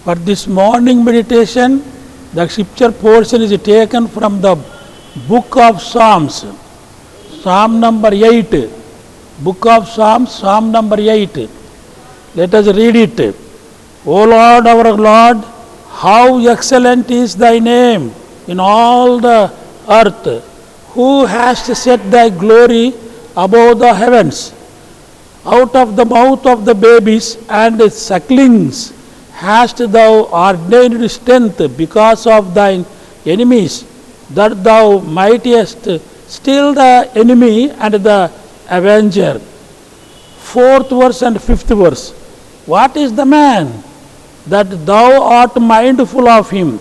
For this morning meditation, the scripture portion is taken from the book of Psalms, Psalm number 8. Book of Psalms, Psalm number 8. Let us read it. O Lord, our Lord, how excellent is thy name in all the earth, who hast set thy glory above the heavens. Out of the mouth of the babies and sucklings hast thou ordained strength because of thine enemies, that thou mightest still the enemy and the avenger. Fourth verse and fifth verse. What is the man that thou art mindful of him,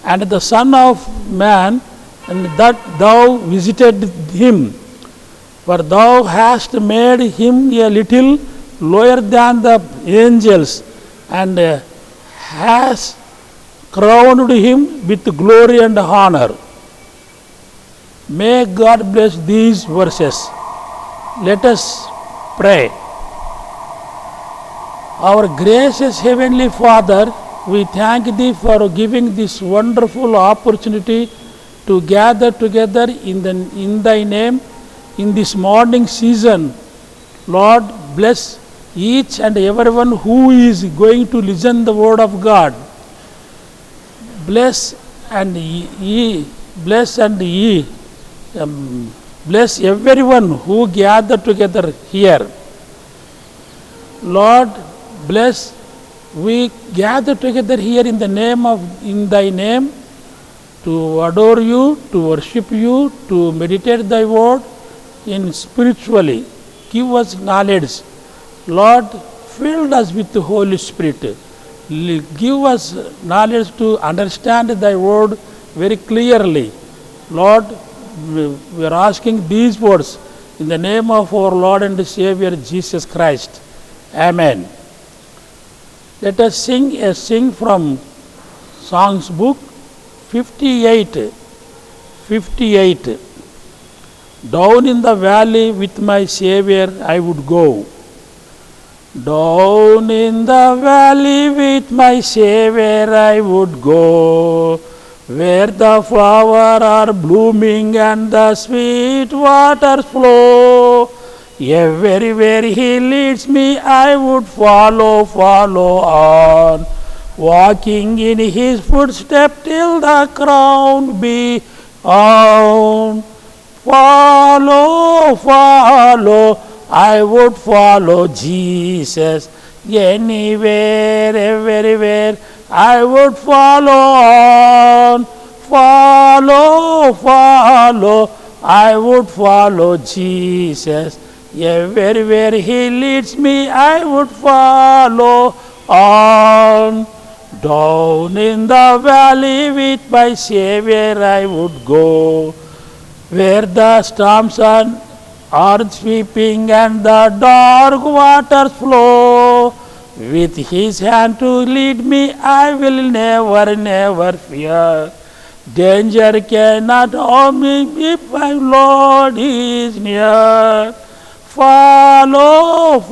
and the son of man, and that thou visited him? For thou hast made him a little lower than the angels, and hast crowned him with glory and honor. May God bless these verses. Let us pray. Our gracious Heavenly Father, we thank Thee for giving this wonderful opportunity to gather together in Thy name in this morning season. Lord, bless each and everyone who is going to listen the word of God. Bless everyone who gather together here. Lord, bless. We gather together here in Thy name to adore You, to worship You, to meditate Thy word in spiritually. Give us knowledge. Lord, fill us with the Holy Spirit. Give us knowledge to understand Thy word very clearly. Lord, we are asking these words in the name of our Lord and Savior Jesus Christ. Amen. Let us sing from Songs book 58. Down in the valley with my Savior I would go. Down in the valley with my Savior I would go, where the flowers are blooming and the sweet waters flow. Everywhere He leads me I would follow on, walking in His footsteps till the crown be on. Follow, I would follow Jesus. Anywhere, everywhere, I would follow on. Follow, I would follow Jesus. Everywhere He leads me, I would follow on. Down in the valley with my Savior I would go, where the storms are sweeping and the dark waters flow. With His hand to lead me, I will never fear. Danger cannot harm me if my Lord is near. Follow,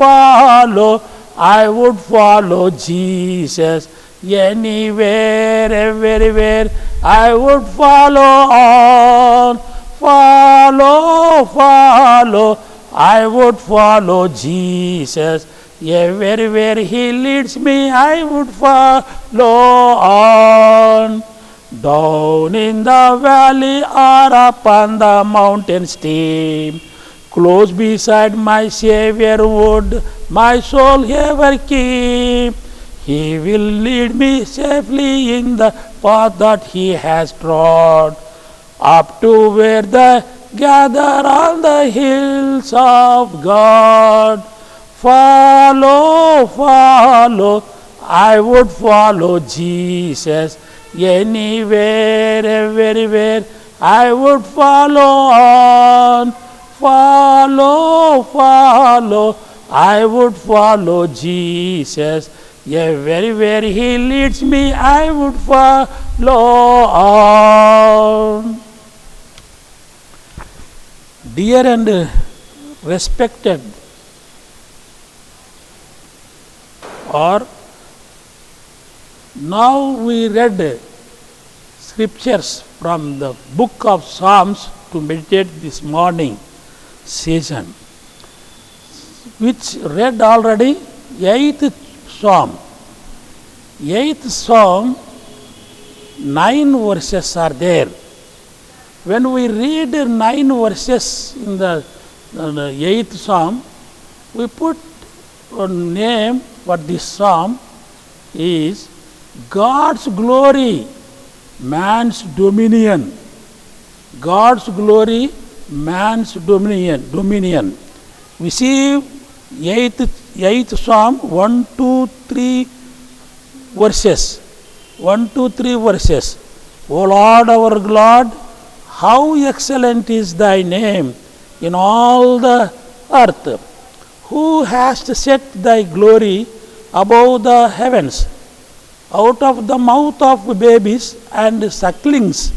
I would follow Jesus. Anywhere, everywhere, I would follow on. Follow, I would follow Jesus. Everywhere He leads me, I would follow on. Down in the valley or upon the mountain steep, close beside my Savior would my soul ever keep. He will lead me safely in the path that He has trod, up to where they gather on the hills of God. Follow, I would follow Jesus. Anywhere, everywhere, I would follow on. Follow, I would follow Jesus. Everywhere He leads me, I would follow on. Dear and respected or Now we read scriptures from the book of Psalms to meditate this morning season, which read already 8th Psalm. 8th Psalm, 9 verses are there. When we read 9 verses in the 8th Psalm, we put a name for this Psalm is God's glory, man's dominion. God's glory, man's dominion. We see 8th Psalm, 1, 2, 3 verses. 1, 2, 3 verses. O Lord, our God, how excellent is thy name in all the earth. Who hast set thy glory above the heavens? Out of the mouth of babes and sucklings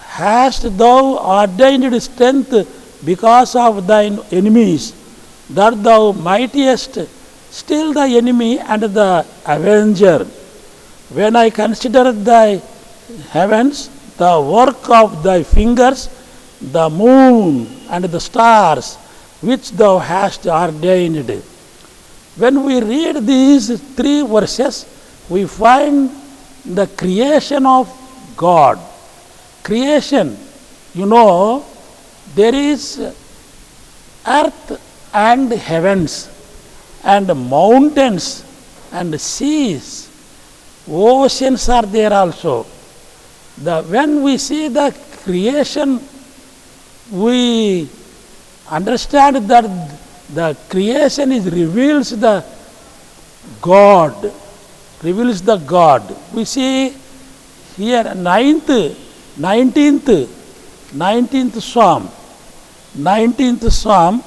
hast thou ordained strength because of thine enemies, that thou mightest still the enemy and the avenger. When I consider thy heavens, the work of thy fingers, the moon and the stars which thou hast ordained. When we read these 3 verses, we find the creation of God. Creation, there is earth and heavens and mountains and seas, oceans are there also. When we see the creation, we understand that the creation reveals the God. We see here 19th Psalm. 19th Psalm,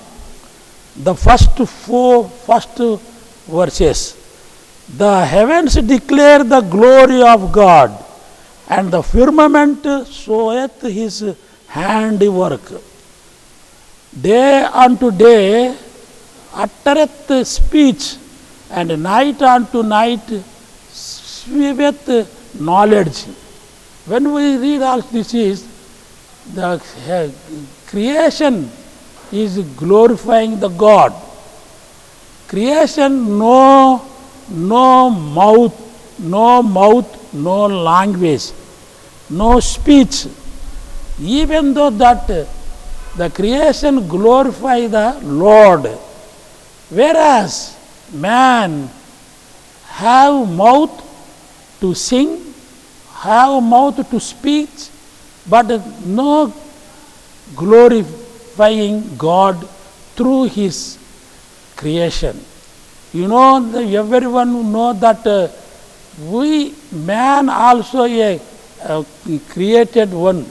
the first verses. The heavens declare the glory of God, and the firmament showeth his handiwork. Day unto day uttereth speech, and night unto night sweepeth knowledge. When we read all this, is the creation is glorifying the God. Creation, no mouth, no language, no speech. Even though that the creation glorify the Lord, whereas man have mouth to sing, have mouth to speak, but no glorifying God through his creation. Everyone know that man also a created one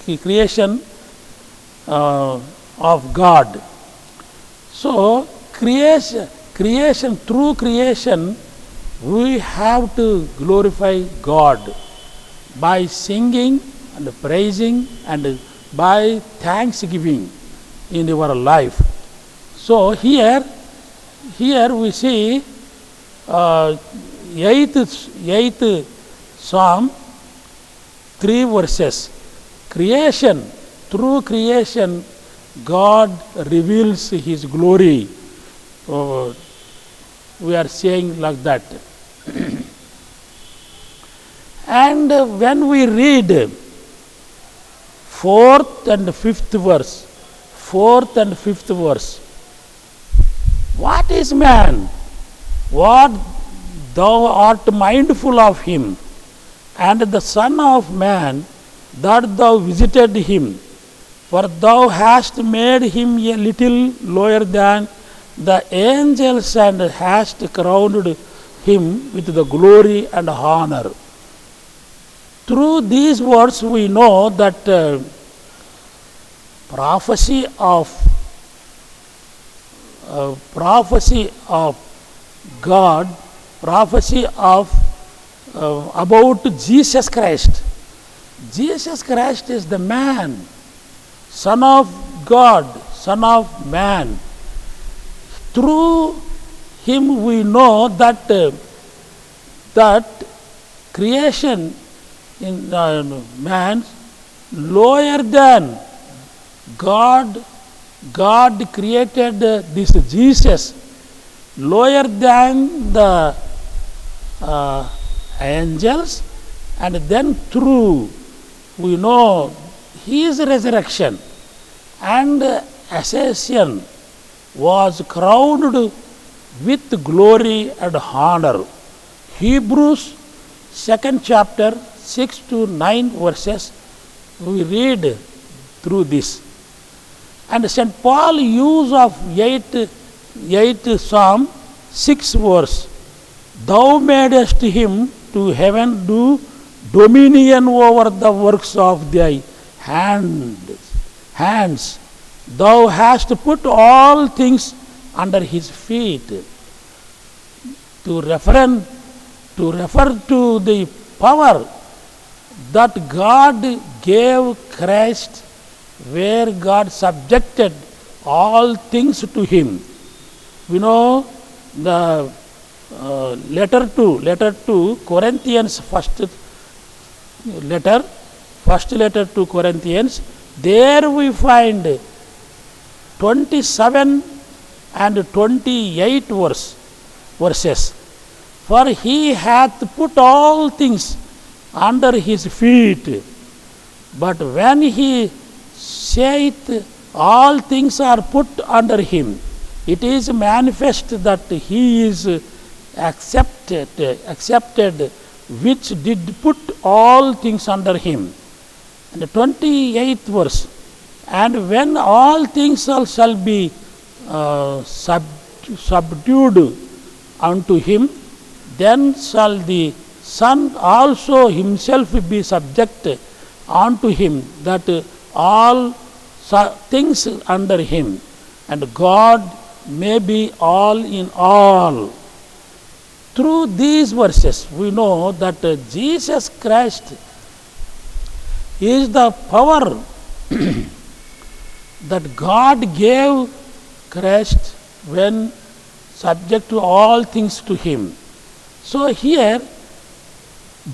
creation of God. So creation, through creation, we have to glorify God by singing and praising and by thanksgiving in our life. So here we see 8th Psalm, 3 verses. Creation, through creation, God reveals his glory. We are saying like that. And when we read 4th and 5th verse, what is man? What thou art mindful of him, and the Son of Man, that thou visited him. For thou hast made him a little lower than the angels, and hast crowned him with the glory and honor. Through these words we know that prophecy of God, prophecy of about Jesus Christ. Jesus Christ is the man, Son of God, Son of man. Through him we know that creation in man lower than God. God created this Jesus lower than the angels, and then through we know his resurrection and ascension was crowned with glory and honor. Hebrews 2nd chapter 6 to 9 verses we read through this. And St. Paul use of 8 Psalm 6 verse. Thou madest him to heaven do dominion over the works of thy hands. Thou hast put all things under his feet. To refer to the power that God gave Christ, where God subjected all things to him. We know the letter to Corinthians, first letter to Corinthians, there we find 27 and 28 verses. For he hath put all things under his feet. But when he saith all things are put under him, it is manifest that he is accepted which did put all things under him. And the 28th verse, and when all things shall be subdued unto him, then shall the Son also himself be subject unto him, that all things under him, and God may be all in all. Through these verses, we know that Jesus Christ is the power that God gave Christ when subject to all things to him. So here,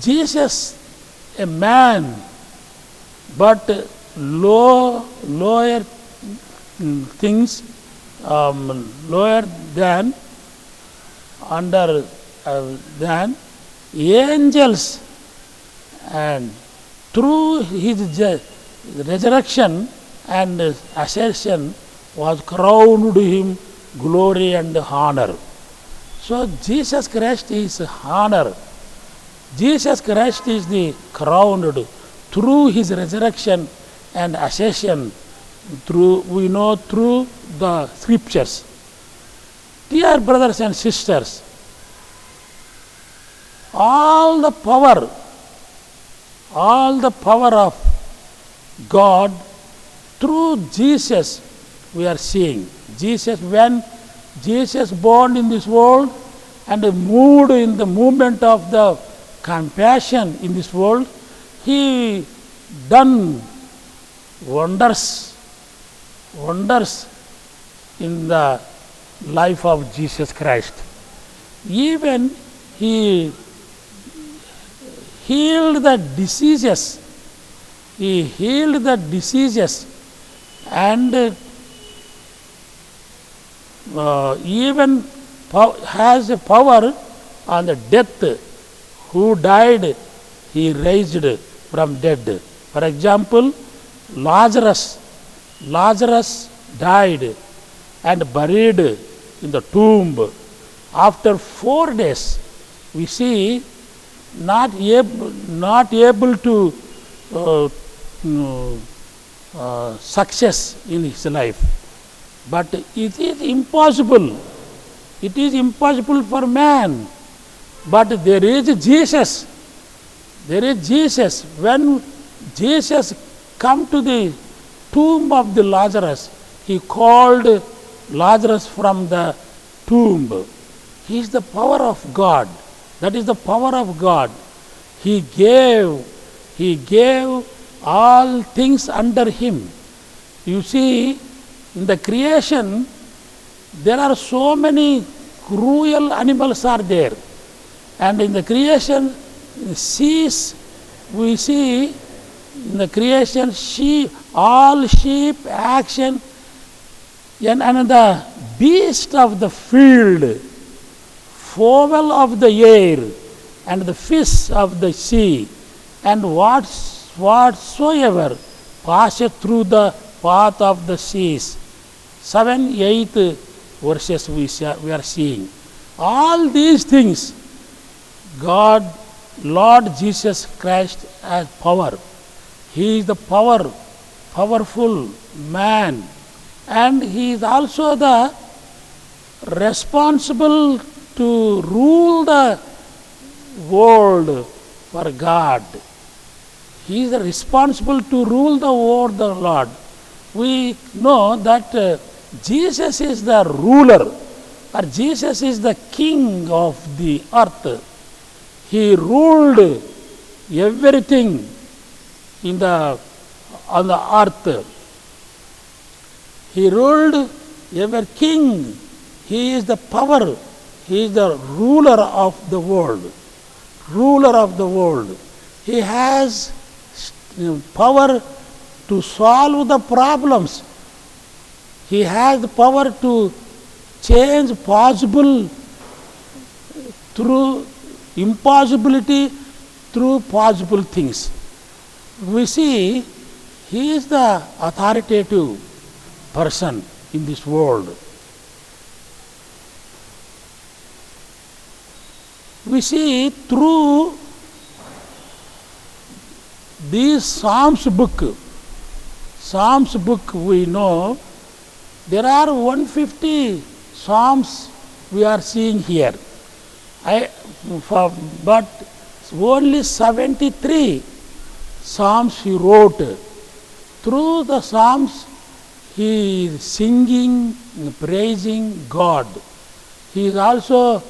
Jesus, a man, but lower things, lower than, under than angels, and through his resurrection and ascension was crowned him glory and honor. So Jesus Christ is honor. Jesus Christ is the crowned through his resurrection and ascension, we know through the scriptures. Dear brothers and sisters, all the power of God through Jesus we are seeing. Jesus, when Jesus born in this world and moved in the movement of the compassion in this world, he done wonders in the life of Jesus Christ. Even he healed the diseases. And even has a power on the death. Who died, he raised from dead. For example, Lazarus died and buried in the tomb. After 4 days, we see not able to success in his life. But it is impossible. It is impossible for man. But there is Jesus. When Jesus come to the tomb of the Lazarus, he called Lazarus from the tomb. He is the power of God. That is the power of God. He gave all things under him. You see, in the creation, there are so many cruel animals are there. And in the creation, seas, we see in the creation, all sheep, action, and the beast of the field, fowl of the air, and the fish of the sea, and whatsoever passeth through the path of the seas. 7, 8 verses we are seeing. All these things, God, Lord Jesus Christ has power. He is the powerful man, and he is also the responsible to rule the world for God. He is responsible to rule the world, the Lord. We know that Jesus is the ruler, or Jesus is the king of the earth. He ruled everything on the earth. He ruled ever king. He is the power. He is the ruler of the world. Ruler of the world. He has power to solve the problems. He has the power to change possible through impossibility through possible things. We see he is the authoritative person in this world. We see through this Psalms book we know there are 150 Psalms we are seeing here. But only 73 Psalms he wrote. Through the Psalms he is singing, praising God. He is also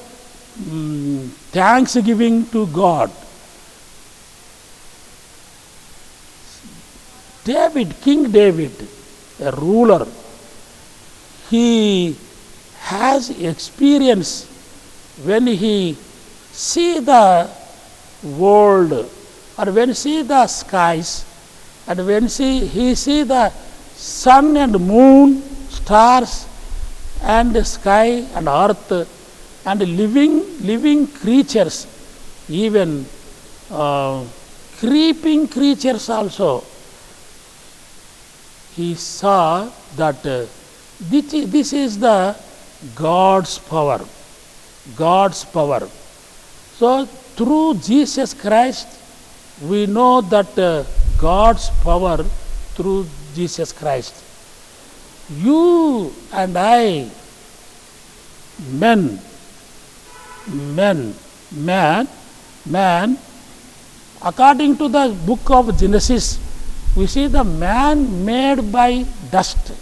thanksgiving to God. King David, a ruler, he has experience when he see the world, or when he see the skies, and when he see the sun and moon, stars, and sky and earth, and living creatures, even creeping creatures also. He saw that this is the God's power. God's power. So through Jesus Christ, we know that God's power through Jesus Christ. You and I, man, according to the book of Genesis, we see the man made by dust.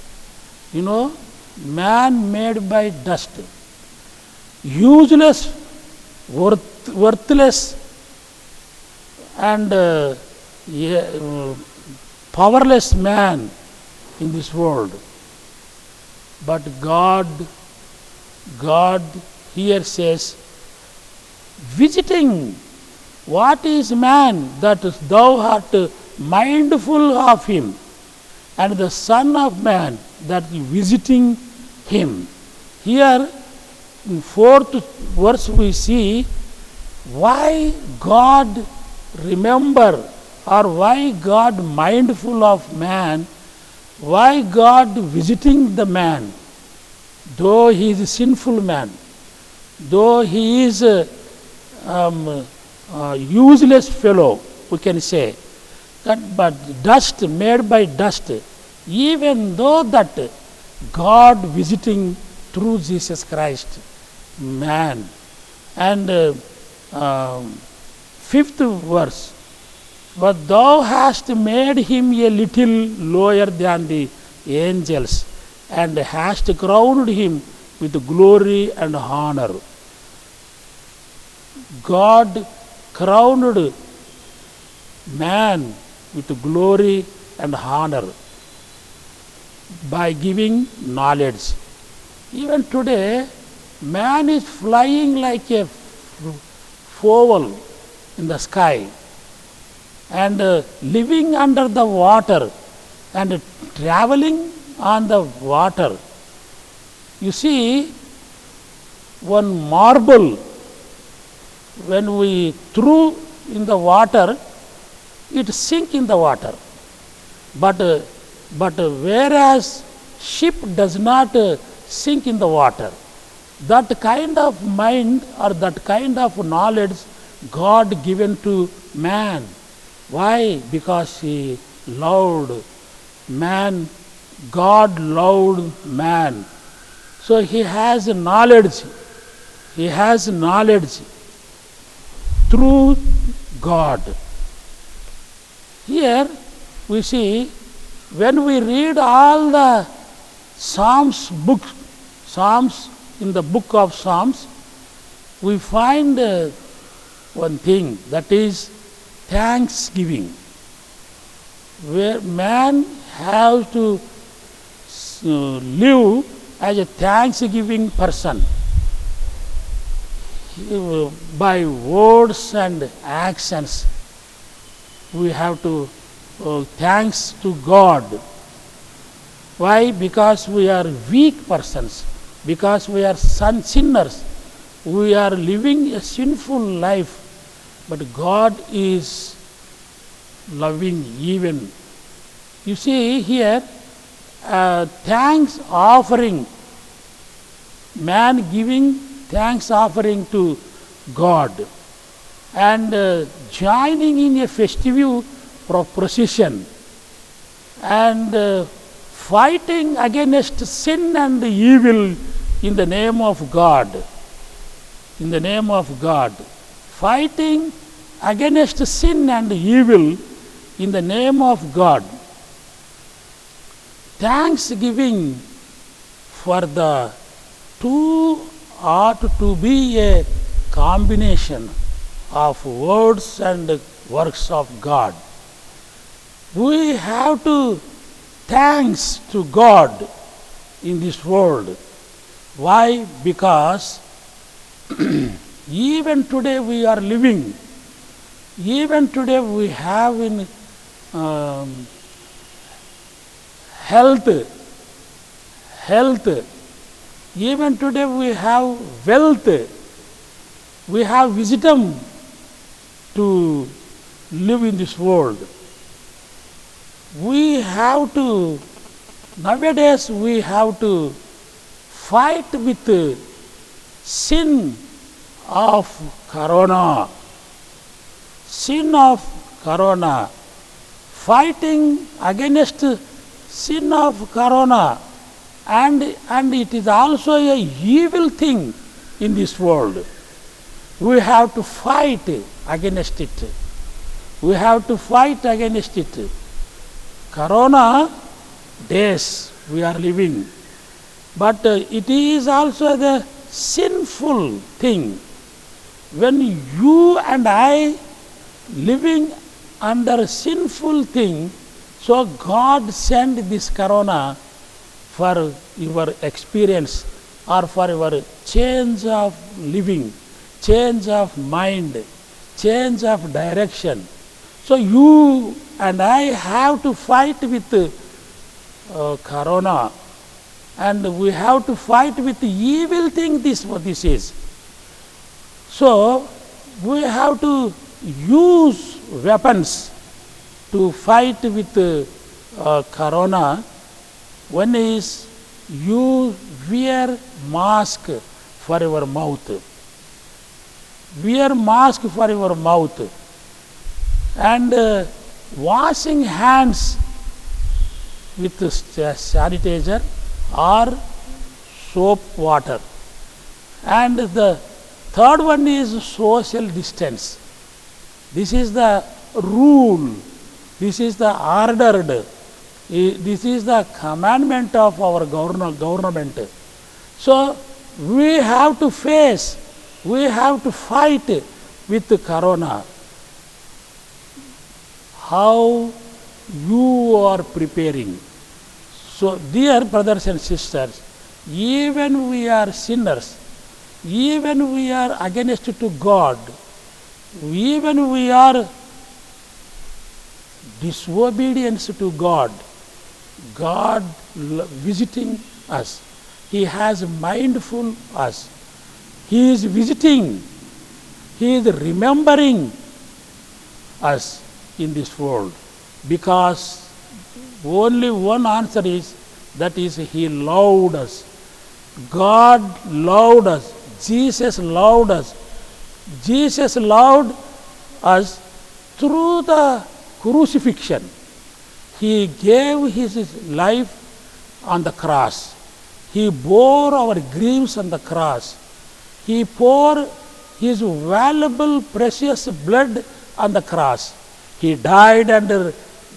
Man made by dust. Useless, worthless, and powerless man in this world. But God here says, visiting, what is man that thou art mindful of him, and the Son of Man that visiting him. Here in 4th verse we see why God remember, or why God mindful of man, why God visiting the man, though he is a sinful man, though he is a useless fellow, we can say. But dust, made by dust, even though that God visiting through Jesus Christ, man. And 5th verse, but thou hast made him a little lower than the angels, and hast crowned him with glory and honor. God crowned man with glory and honor by giving knowledge. Even today, man is flying like a fowl in the sky and living under the water and traveling on the water. You see, one marble, when we threw in the water, it sink in the water. But whereas ship does not sink in the water. That kind of mind or that kind of knowledge God given to man. Why? Because he loved man. God loved man. So he has knowledge. He has knowledge through God. Here we see, when we read all the Psalms in the book of Psalms, we find one thing, that is thanksgiving, where man has to live as a thanksgiving person by words and actions. We have to thanks to God. Why? Because we are weak persons, because we are sinners, we are living a sinful life, but God is loving even. You see here, thanks offering, man giving thanks offering to God and joining in a festive procession and fighting against sin and evil in the name of God. In the name of God. Fighting against sin and evil in the name of God. Thanksgiving for the two ought to be a combination of words and works of God. We have to thanks to God in this world. Why? Because even today we are living, even today we have in health, even today we have wealth, we have wisdom to live in this world. We have to, nowadays we have to fight with sin of corona. Sin of corona. Fighting against sin of corona. And it is also a evil thing in this world. We have to fight against it. We have to fight against it. Corona days we are living, but it is also the sinful thing. When you and I living under sinful thing, so God sent this corona for your experience or for your change of living, change of mind, change of direction. So you and I have to fight with corona, and we have to fight with the evil thing this is. So we have to use weapons to fight with corona. One is you wear mask for your mouth. Wear mask for your mouth. And washing hands with sanitizer or soap water. And the third one is social distance. This is the rule. This is the ordered. This is the commandment of our government. So we have to face, we have to fight with the corona. How you are preparing. So dear brothers and sisters, even we are sinners, even we are against to God, Even we are disobedience to God, God visiting us. He has mindful us. He is visiting. He is remembering us in this world, because only one answer is, that is, He loved us. God loved us. Jesus loved us. Jesus loved us through the crucifixion. He gave His life on the cross. He bore our griefs on the cross. He poured His valuable, precious blood on the cross. He died and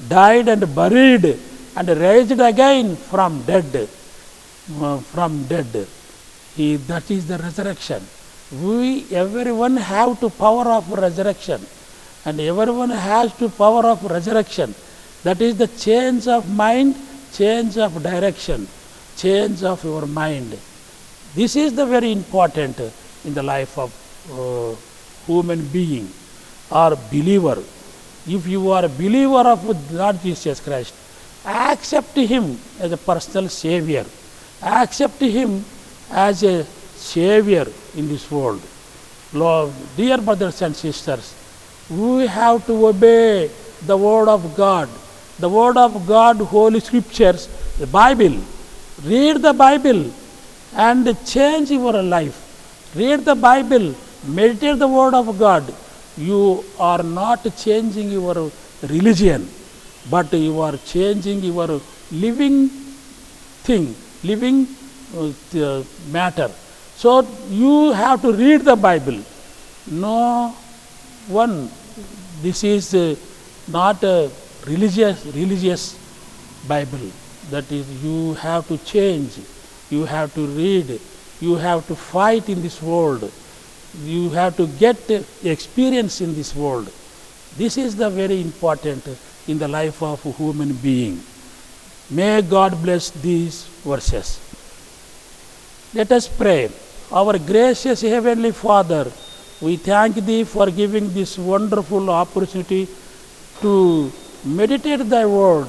buried and raised again from dead. That is the resurrection. Everyone have to power of resurrection, and everyone has to power of resurrection. That is the change of mind, change of direction, change of your mind. This is the very important in the life of human being or believer. If you are a believer of Lord Jesus Christ, accept Him as a personal Savior. Accept Him as a Savior in this world. Lord, dear brothers and sisters, we have to obey the Word of God. The Word of God, Holy Scriptures, the Bible. Read the Bible and change your life. Read the Bible, meditate the Word of God. You are not changing your religion, but you are changing your living thing, living matter. So you have to read the Bible. No one, this is not a religious Bible. That is, you have to change, you have to read, you have to fight in this world, you have to get experience in this world. This is the very important in the life of a human being. May God bless these verses. Let us pray. Our gracious Heavenly Father, we thank Thee for giving this wonderful opportunity to meditate Thy Word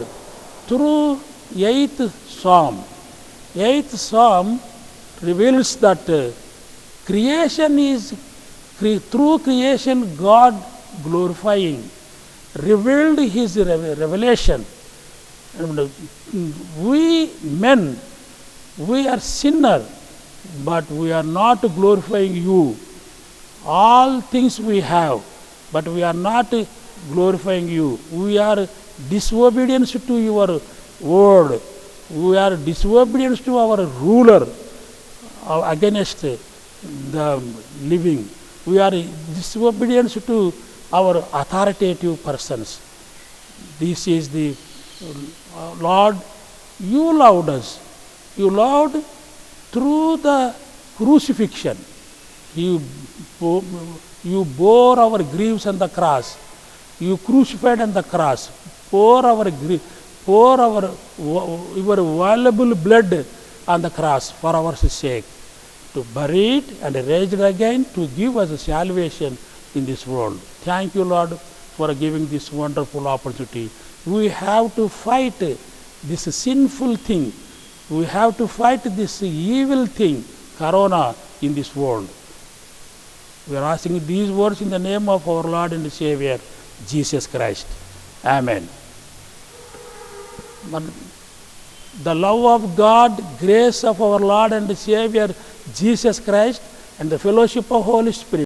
through 8th Psalm. 8th Psalm reveals that creation is, through creation, God glorifying, revealed His revelation. And we men, we are sinners, but we are not glorifying You. All things we have, but we are not glorifying You. We are disobedience to Your word. We are disobedience to our ruler against the living. We are disobedience to our authoritative persons. This is the Lord, You loved us. You loved through the crucifixion. You bore our griefs on the cross. You crucified on the cross. Pour your valuable blood on the cross for our sake, to bury it and raise it again, to give us salvation in this world. Thank You, Lord, for giving this wonderful opportunity. We have to fight this sinful thing. We have to fight this evil thing, Corona, in this world. We are asking these words in the name of our Lord and Savior, Jesus Christ. Amen. But the love of God, grace of our Lord and Savior, Jesus Christ, and the fellowship of Holy Spirit